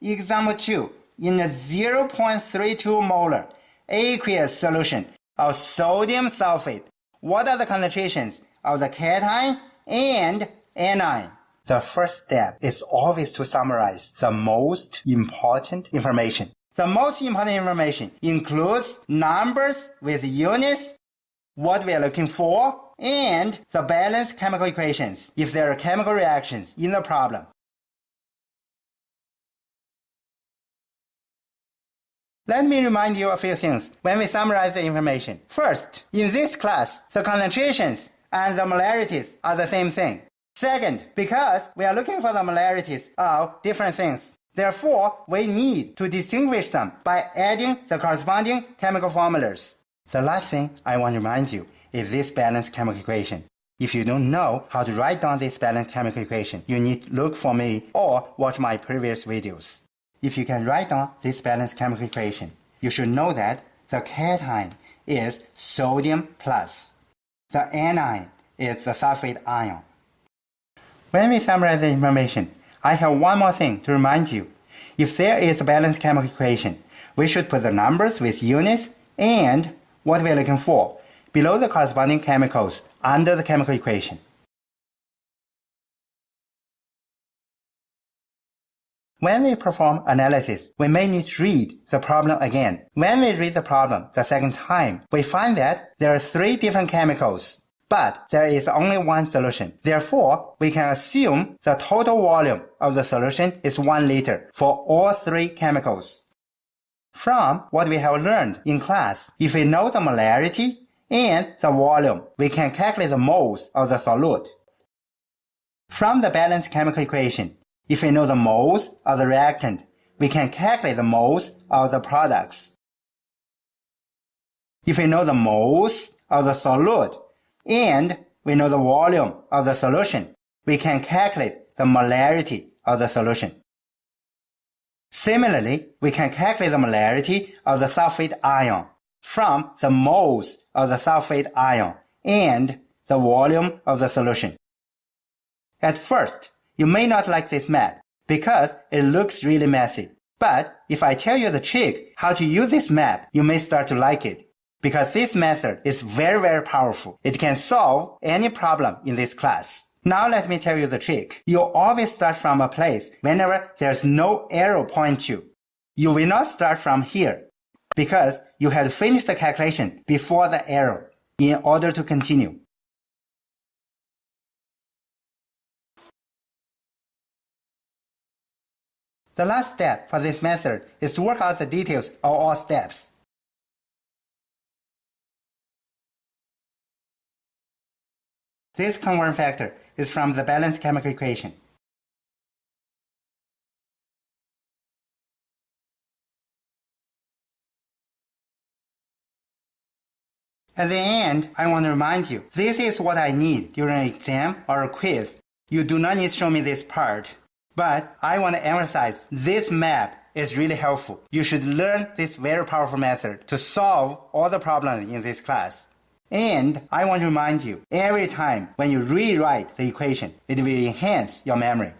Example 2. In a 0.32 molar aqueous solution of sodium sulfate, what are the concentrations of the cation and anion? The first step is always to summarize the most important information. The most important information includes numbers with units, what we are looking for, and the balanced chemical equations if there are chemical reactions in the problem. Let me remind you a few things when we summarize the information. First, in this class, the concentrations and the molarities are the same thing. Second, because we are looking for the molarities of different things, therefore, we need to distinguish them by adding the corresponding chemical formulas. The last thing I want to remind you is this balanced chemical equation. If you don't know how to write down this balanced chemical equation, you need to look for me or watch my previous videos. If you can write down this balanced chemical equation, you should know that the cation is sodium plus. The anion is the sulfate ion. When we summarize the information, I have one more thing to remind you. If there is a balanced chemical equation, we should put the numbers with units and what we are looking for below the corresponding chemicals under the chemical equation. When we perform analysis, we may need to read the problem again. When we read the problem the second time, we find that there are 3 different chemicals, but there is only one solution. Therefore, we can assume the total volume of the solution is 1 liter for all 3 chemicals. From what we have learned in class, if we know the molarity and the volume, we can calculate the moles of the solute. From the balanced chemical equation, if we know the moles of the reactant, we can calculate the moles of the products. If we know the moles of the solute and we know the volume of the solution, we can calculate the molarity of the solution. Similarly, we can calculate the molarity of the sulfate ion from the moles of the sulfate ion and the volume of the solution. At first, you may not like this map because it looks really messy. But if I tell you the trick how to use this map, you may start to like it. Because this method is very, very powerful. It can solve any problem in this class. Now let me tell you the trick. You always start from a place whenever there's no arrow point to. You will not start from here because you have finished the calculation before the arrow in order to continue. The last step for this method is to work out the details of all steps. This conversion factor is from the balanced chemical equation. At the end, I want to remind you, this is what I need during an exam or a quiz. You do not need to show me this part. But I want to emphasize this map is really helpful. You should learn this very powerful method to solve all the problems in this class. And I want to remind you, every time when you rewrite the equation, it will enhance your memory.